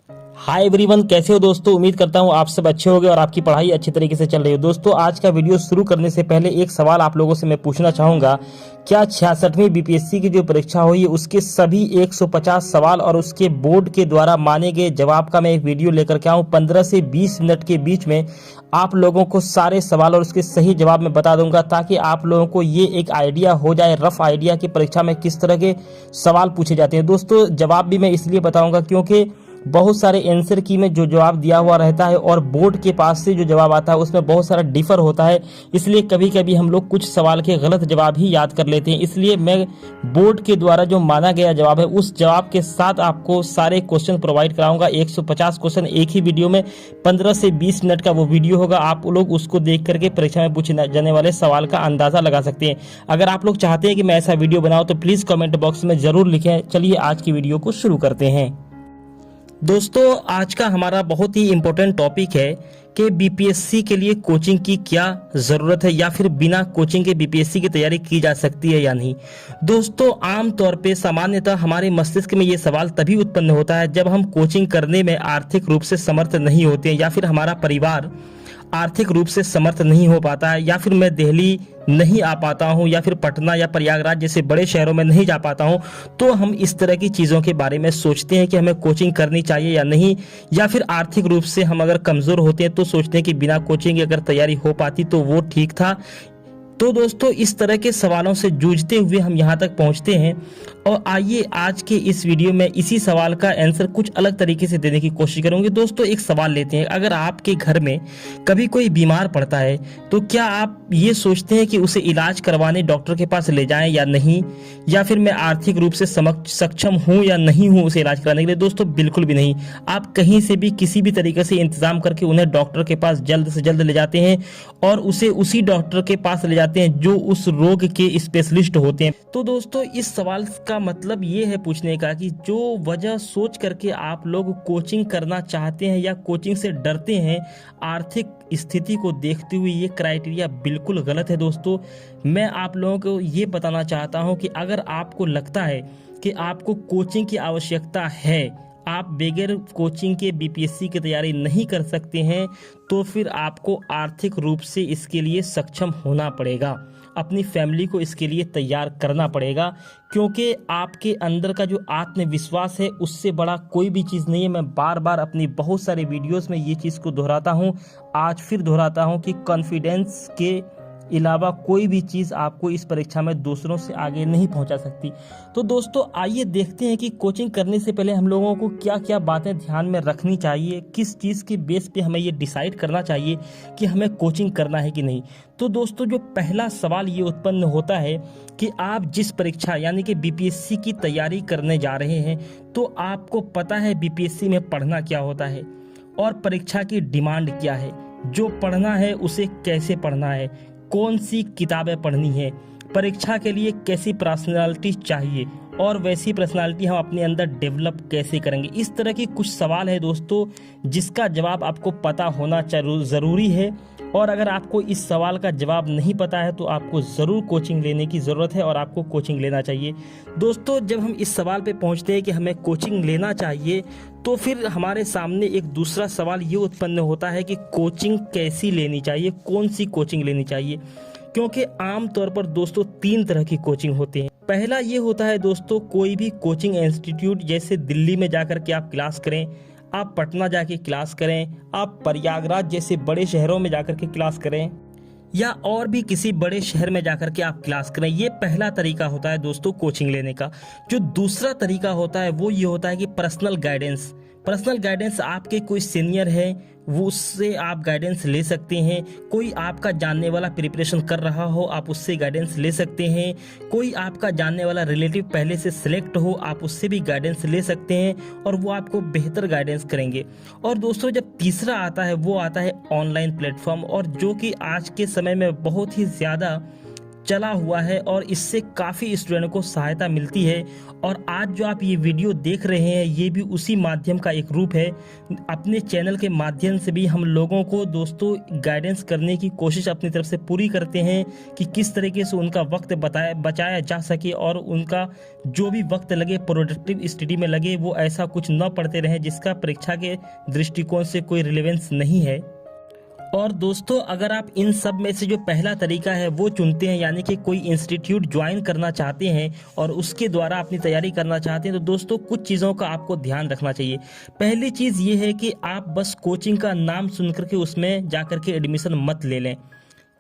Hi everyone, कैसे हो दोस्तों। उम्मीद करता हूँ आप सब अच्छे होंगे और आपकी पढ़ाई अच्छी तरीके से चल रही हो। दोस्तों, आज का वीडियो शुरू करने से पहले एक सवाल आप लोगों से मैं पूछना चाहूंगा। क्या 66वीं बीपीएससी की जो परीक्षा हुई है उसके सभी 150 सवाल और उसके बोर्ड के द्वारा माने गए जवाब का मैं एक वीडियो लेकर के आऊँ 15 से 20 मिनट के बीच में आप लोगों को सारे सवाल और उसके सही जवाब मैं बता दूंगा, ताकि आप लोगों को ये एक आइडिया हो जाए, रफ आइडिया कि परीक्षा में किस तरह के सवाल पूछे जाते हैं। दोस्तों, जवाब भी मैं इसलिए बताऊंगा क्योंकि बहुत सारे आंसर की में जो जवाब दिया हुआ रहता है और बोर्ड के पास से जो जवाब आता है उसमें बहुत सारा डिफर होता है। इसलिए कभी कभी हम लोग कुछ सवाल के गलत जवाब ही याद कर लेते हैं। इसलिए मैं बोर्ड के द्वारा जो माना गया जवाब है उस जवाब के साथ आपको सारे क्वेश्चन प्रोवाइड कराऊंगा। 150 क्वेश्चन एक ही वीडियो में 15 से 20 मिनट का वो वीडियो होगा। आप लोग उसको देख करके परीक्षा में पूछे जाने वाले सवाल का अंदाजा लगा सकते हैं। अगर आप लोग चाहते हैं कि मैं ऐसा वीडियो बनाऊं तो प्लीज कमेंट बॉक्स में जरूर लिखें। चलिए आज की वीडियो को शुरू करते हैं। दोस्तों, आज का हमारा बहुत ही इम्पोर्टेंट टॉपिक है कि बीपीएससी के लिए कोचिंग की क्या ज़रूरत है या फिर बिना कोचिंग के बीपीएससी की तैयारी की जा सकती है या नहीं। दोस्तों, आम तौर पे सामान्यतः हमारे मस्तिष्क में ये सवाल तभी उत्पन्न होता है जब हम कोचिंग करने में आर्थिक रूप से समर्थ नहीं होते हैं या फिर हमारा परिवार आर्थिक रूप से समर्थ नहीं हो पाता है, या फिर मैं दिल्ली नहीं आ पाता हूँ, या फिर पटना या प्रयागराज जैसे बड़े शहरों में नहीं जा पाता हूँ। तो हम इस तरह की चीज़ों के बारे में सोचते हैं कि हमें कोचिंग करनी चाहिए या नहीं, या फिर आर्थिक रूप से हम अगर कमज़ोर होते हैं तो सोचते हैं कि बिना कोचिंग अगर तैयारी हो पाती तो वो ठीक था। तो दोस्तों, इस तरह के सवालों से जूझते हुए हम यहाँ तक पहुँचते हैं और आइए आज के इस वीडियो में इसी सवाल का आंसर कुछ अलग तरीके से देने की कोशिश करूँगी। दोस्तों, एक सवाल लेते हैं। अगर आपके घर में कभी कोई बीमार पड़ता है तो क्या आप ये सोचते हैं कि उसे इलाज करवाने डॉक्टर के पास ले जाएं या नहीं, या फिर मैं आर्थिक रूप से सक्षम हूँ या नहीं हूँ उसे इलाज कराने के लिए? दोस्तों, बिल्कुल भी नहीं। आप कहीं से भी किसी भी तरीके से इंतजाम करके उन्हें डॉक्टर के पास जल्द से जल्द ले जाते हैं और उसे उसी डॉक्टर के पास ले जाते हैं जो उस रोग के स्पेशलिस्ट होते हैं। तो दोस्तों, इस सवाल का मतलब ये है पूछने का कि जो वजह सोच करके आप लोग कोचिंग करना चाहते हैं या कोचिंग से डरते हैं, आर्थिक स्थिति को देखते हुए ये क्राइटेरिया बिल्कुल गलत है। दोस्तों, मैं आप लोगों को ये बताना चाहता हूँ कि अगर आपको लगता है कि आपको कोचिंग की आवश्यकता है, आप बगैर कोचिंग के बीपीएससी की तैयारी नहीं कर सकते हैं, तो फिर आपको आर्थिक रूप से इसके लिए सक्षम होना पड़ेगा। अपनी फैमिली को इसके लिए तैयार करना पड़ेगा, क्योंकि आपके अंदर का जो आत्मविश्वास है उससे बड़ा कोई भी चीज़ नहीं है। मैं बार बार अपनी बहुत सारे वीडियोस में ये चीज़ को दोहराता हूँ, आज फिर दोहराता हूँ कि कॉन्फिडेंस के अलावा कोई भी चीज़ आपको इस परीक्षा में दूसरों से आगे नहीं पहुंचा सकती। तो दोस्तों, आइए देखते हैं कि कोचिंग करने से पहले हम लोगों को क्या क्या बातें ध्यान में रखनी चाहिए, किस चीज़ के बेस पे हमें ये डिसाइड करना चाहिए कि हमें कोचिंग करना है कि नहीं। तो दोस्तों, जो पहला सवाल ये उत्पन्न होता है कि आप जिस परीक्षा यानी कि बीपीएससी की तैयारी करने जा रहे हैं, तो आपको पता है बीपीएससी में पढ़ना क्या होता है और परीक्षा की डिमांड क्या है, जो पढ़ना है उसे कैसे पढ़ना है, कौन सी किताबें पढ़नी है, परीक्षा के लिए कैसी पर्सनालिटी चाहिए और वैसी पर्सनालिटी हम अपने अंदर डेवलप कैसे करेंगे। इस तरह की कुछ सवाल है दोस्तों जिसका जवाब आपको पता होना ज़रूरी है। और अगर आपको इस सवाल का जवाब नहीं पता है तो आपको ज़रूर कोचिंग लेने की ज़रूरत है और आपको कोचिंग लेना चाहिए। दोस्तों, जब हम इस सवाल पे पहुंचते हैं कि हमें कोचिंग लेना चाहिए, तो फिर हमारे सामने एक दूसरा सवाल ये उत्पन्न होता है कि कोचिंग कैसी लेनी चाहिए, कौन सी कोचिंग लेनी चाहिए। क्योंकि आम तौर पर दोस्तों 3 तरह की कोचिंग होती है। पहला ये होता है दोस्तों, कोई भी कोचिंग इंस्टीट्यूट, जैसे दिल्ली में जाकर के आप क्लास करें, आप पटना जाके क्लास करें, आप प्रयागराज जैसे बड़े शहरों में जाकर के क्लास करें, या और भी किसी बड़े शहर में जाकर के आप क्लास करें। ये पहला तरीका होता है दोस्तों कोचिंग लेने का। जो दूसरा तरीका होता है वो ये होता है कि पर्सनल गाइडेंस आपके कोई सीनियर है वो उससे आप गाइडेंस ले सकते हैं। कोई आपका जानने वाला प्रिपरेशन कर रहा हो, आप उससे गाइडेंस ले सकते हैं। कोई आपका जानने वाला रिलेटिव पहले से सिलेक्ट हो, आप उससे भी गाइडेंस ले सकते हैं और वो आपको बेहतर गाइडेंस करेंगे। और दोस्तों, जब तीसरा आता है वो आता है ऑनलाइन प्लेटफॉर्म, और जो कि आज के समय में बहुत ही ज़्यादा चला हुआ है और इससे काफ़ी स्टूडेंट को सहायता मिलती है। और आज जो आप ये वीडियो देख रहे हैं ये भी उसी माध्यम का एक रूप है। अपने चैनल के माध्यम से भी हम लोगों को दोस्तों गाइडेंस करने की कोशिश अपनी तरफ से पूरी करते हैं कि किस तरीके से उनका वक्त बचाया जा सके और उनका जो भी वक्त लगे प्रोडक्टिव स्टडी में लगे, वो ऐसा कुछ न पढ़ते रहें जिसका परीक्षा के दृष्टिकोण से कोई रिलेवेंस नहीं है। और दोस्तों अगर आप इन सब में से जो पहला तरीका है वो चुनते हैं, यानी कि कोई इंस्टीट्यूट ज्वाइन करना चाहते हैं और उसके द्वारा अपनी तैयारी करना चाहते हैं, तो दोस्तों कुछ चीज़ों का आपको ध्यान रखना चाहिए। पहली चीज़ ये है कि आप बस कोचिंग का नाम सुन करके उसमें जाकर के एडमिशन मत ले लें।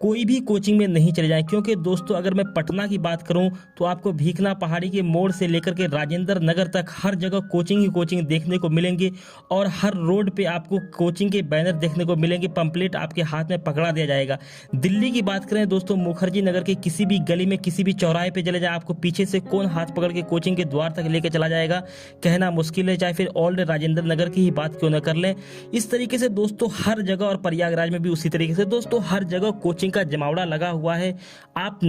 कोई भी कोचिंग में नहीं चले जाएं, क्योंकि दोस्तों अगर मैं पटना की बात करूं तो आपको भीखना पहाड़ी के मोड़ से लेकर के राजेंद्र नगर तक हर जगह कोचिंग ही कोचिंग देखने को मिलेंगे और हर रोड पे आपको कोचिंग के बैनर देखने को मिलेंगे, पंपलेट आपके हाथ में पकड़ा दिया जाएगा। दिल्ली की बात करें दोस्तों, मुखर्जी नगर के किसी भी गली में किसी भी चौराहे पे चले जाए, आपको पीछे से कौन हाथ पकड़ के कोचिंग के द्वार तक लेके चला जाएगा कहना मुश्किल है। चाहे फिर ओल्ड राजेंद्र नगर की ही बात क्यों न कर लें। इस तरीके से दोस्तों हर जगह, और प्रयागराज में भी उसी तरीके से दोस्तों हर जगह कोचिंग का जमावड़ा लगा हुआ है। आप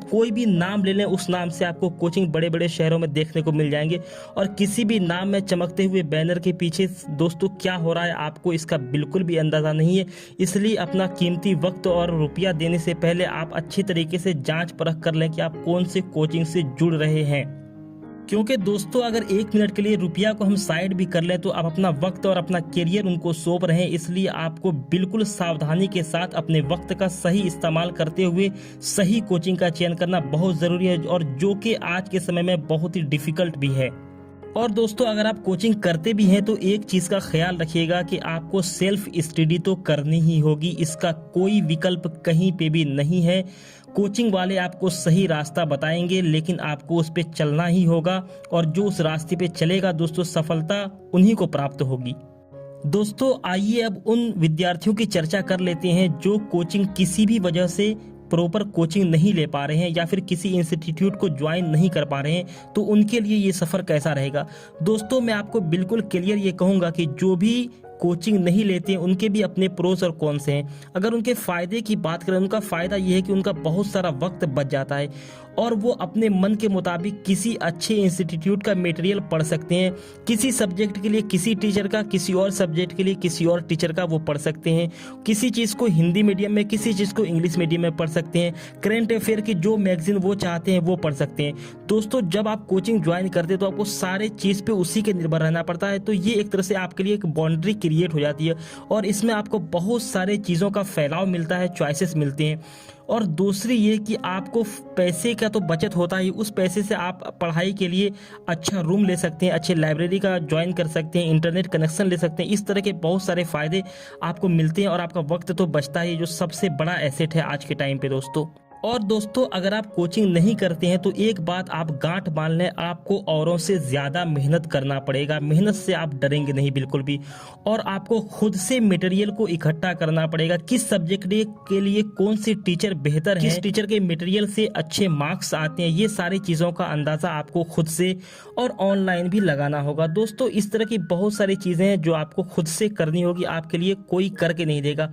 कोई भी नाम ले लें, उस नाम से आपको कोचिंग बड़े बड़े शहरों में देखने को मिल जाएंगे। और किसी भी नाम में चमकते हुए बैनर के पीछे दोस्तों क्या हो रहा है आपको इसका बिल्कुल भी अंदाजा नहीं है। इसलिए अपना कीमती वक्त और रुपया देने से पहले आप अच्छी तरीके से जांच परख कर लें कि आप कौन से कोचिंग से जुड़ रहे हैं। क्योंकि दोस्तों अगर 1 मिनट के लिए रुपया को हम साइड भी कर लें तो आप अपना वक्त और अपना करियर उनको सौंप रहे हैं। इसलिए आपको बिल्कुल सावधानी के साथ अपने वक्त का सही इस्तेमाल करते हुए सही कोचिंग का चयन करना बहुत ज़रूरी है, और जो कि आज के समय में बहुत ही डिफिकल्ट भी है। और दोस्तों अगर आप कोचिंग करते भी हैं तो एक चीज़ का ख्याल रखिएगा कि आपको सेल्फ स्टडी तो करनी ही होगी, इसका कोई विकल्प कहीं पे भी नहीं है। कोचिंग वाले आपको सही रास्ता बताएंगे, लेकिन आपको उस पर चलना ही होगा, और जो उस रास्ते पे चलेगा दोस्तों सफलता उन्हीं को प्राप्त होगी। दोस्तों आइए अब उन विद्यार्थियों की चर्चा कर लेते हैं जो कोचिंग किसी भी वजह से प्रॉपर कोचिंग नहीं ले पा रहे हैं या फिर किसी इंस्टीट्यूट को ज्वाइन नहीं कर पा रहे हैं, तो उनके लिए ये सफ़र कैसा रहेगा। दोस्तों मैं आपको बिल्कुल क्लियर ये कहूँगा कि जो भी कोचिंग नहीं लेते हैं उनके भी अपने प्रोस और कॉन्स हैं। अगर उनके फ़ायदे की बात करें, उनका फ़ायदा ये है कि उनका बहुत सारा वक्त बच जाता है और वो अपने मन के मुताबिक किसी अच्छे इंस्टीट्यूट का मटेरियल पढ़ सकते हैं। किसी सब्जेक्ट के लिए किसी टीचर का, किसी और सब्जेक्ट के लिए किसी और टीचर का वो पढ़ सकते हैं। किसी चीज़ को हिंदी मीडियम में, किसी चीज़ को इंग्लिश मीडियम में पढ़ सकते हैं। करेंट अफेयर की जो मैगजीन वो चाहते हैं वो पढ़ सकते हैं। दोस्तों जब आप कोचिंग ज्वाइन करते हैं तो आपको सारे चीज़ पे उसी के निर्भर रहना पड़ता है, तो ये एक तरह से आपके लिए एक बाउंड्री क्रिएट हो जाती है और इसमें आपको बहुत सारे चीज़ों का फैलाव मिलता है, चॉइसेस मिलते हैं। और दूसरी ये कि आपको पैसे का तो बचत होता है, उस पैसे से आप पढ़ाई के लिए अच्छा रूम ले सकते हैं, अच्छे लाइब्रेरी का ज्वाइन कर सकते हैं, इंटरनेट कनेक्शन ले सकते हैं। इस तरह के बहुत सारे फ़ायदे आपको मिलते हैं और आपका वक्त तो बचता है, जो सबसे बड़ा एसेट है आज के टाइम पे दोस्तों। और दोस्तों अगर आप कोचिंग नहीं करते हैं तो एक बात आप गांठ बांध लें, आपको औरों से ज़्यादा मेहनत करना पड़ेगा। मेहनत से आप डरेंगे नहीं बिल्कुल भी, और आपको खुद से मटेरियल को इकट्ठा करना पड़ेगा। किस सब्जेक्ट के लिए कौन सी टीचर बेहतर है, किस टीचर के मटेरियल से अच्छे मार्क्स आते हैं, ये सारी चीज़ों का अंदाज़ा आपको खुद से और ऑनलाइन भी लगाना होगा। दोस्तों इस तरह की बहुत सारी चीज़ें हैं जो आपको खुद से करनी होगी, आपके लिए कोई करके नहीं देगा।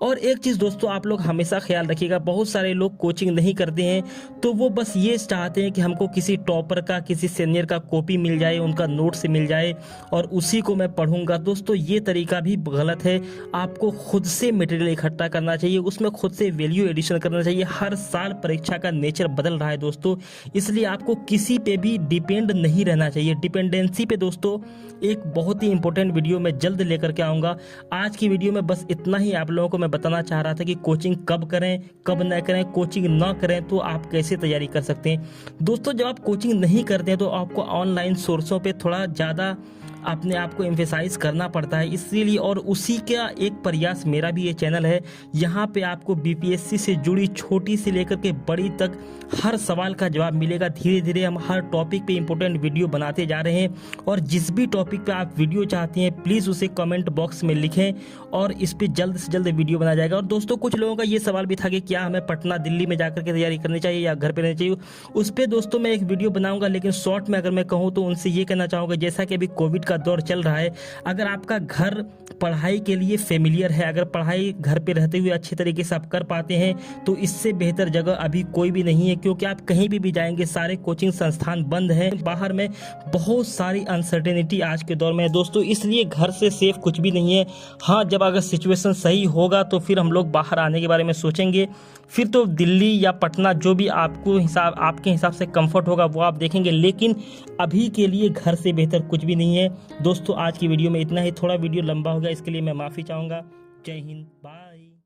और एक चीज़ दोस्तों आप लोग हमेशा ख्याल रखिएगा, बहुत सारे लोग कोचिंग नहीं करते हैं तो वो बस ये चाहते हैं कि हमको किसी टॉपर का, किसी सीनियर का कॉपी मिल जाए, उनका नोट से मिल जाए और उसी को मैं पढ़ूंगा। दोस्तों ये तरीका भी गलत है। आपको खुद से मटेरियल इकट्ठा करना चाहिए, उसमें खुद से वैल्यू एडिशन करना चाहिए। हर साल परीक्षा का नेचर बदल रहा है दोस्तों, इसलिए आपको किसी पे भी डिपेंड नहीं रहना चाहिए। डिपेंडेंसी पे दोस्तों एक बहुत ही इंपॉर्टेंट वीडियो मैं जल्द लेकर के आऊँगा। आज की वीडियो में बस इतना ही आप लोगों को मैं बताना चाह रहा था कि कोचिंग कब करें, कब न करें, कोचिंग ना करें तो आप कैसे तैयारी कर सकते हैं। दोस्तों जब आप कोचिंग नहीं करते हैं तो आपको ऑनलाइन सोर्सों पे थोड़ा ज़्यादा अपने आप को एम्फेसाइज करना पड़ता है, इसीलिए और उसी का एक प्रयास मेरा भी ये चैनल है। यहाँ पे आपको बीपीएससी से जुड़ी छोटी से लेकर के बड़ी तक हर सवाल का जवाब मिलेगा। धीरे धीरे हम हर टॉपिक पे इंपॉर्टेंट वीडियो बनाते जा रहे हैं, और जिस भी टॉपिक पे आप वीडियो चाहते हैं प्लीज़ उसे कमेंट बॉक्स में लिखें और इस पर जल्द से जल्द वीडियो बनाया जाएगा। और दोस्तों कुछ लोगों का ये सवाल भी था कि क्या हमें पटना दिल्ली में जाकर के तैयारी करनी चाहिए या घर पर रहनी चाहिए, उस पर दोस्तों मैं एक वीडियो बनाऊंगा। लेकिन शॉर्ट में अगर मैं कहूँ तो उनसे ये कहना चाहूँगा, जैसा कि अभी कोविड का दौर चल रहा है, अगर आपका घर पढ़ाई के लिए फेमिलियर है, अगर पढ़ाई घर पे रहते हुए अच्छे तरीके से आप कर पाते हैं तो इससे बेहतर जगह अभी कोई भी नहीं है। क्योंकि आप कहीं भी जाएंगे सारे कोचिंग संस्थान बंद हैं, बाहर में बहुत सारी अनसर्टेनिटी आज के दौर में है दोस्तों, इसलिए घर से सेफ कुछ भी नहीं है। हाँ, जब अगर सिचुएशन सही होगा तो फिर हम लोग बाहर आने के बारे में सोचेंगे, फिर तो दिल्ली या पटना जो भी आपके हिसाब से कंफर्ट होगा वो आप देखेंगे, लेकिन अभी के लिए घर से बेहतर कुछ भी नहीं है। दोस्तों आज की वीडियो में इतना ही, थोड़ा वीडियो लंबा हो गया इसके लिए मैं माफ़ी चाहूँगा। जय हिंद, बाय।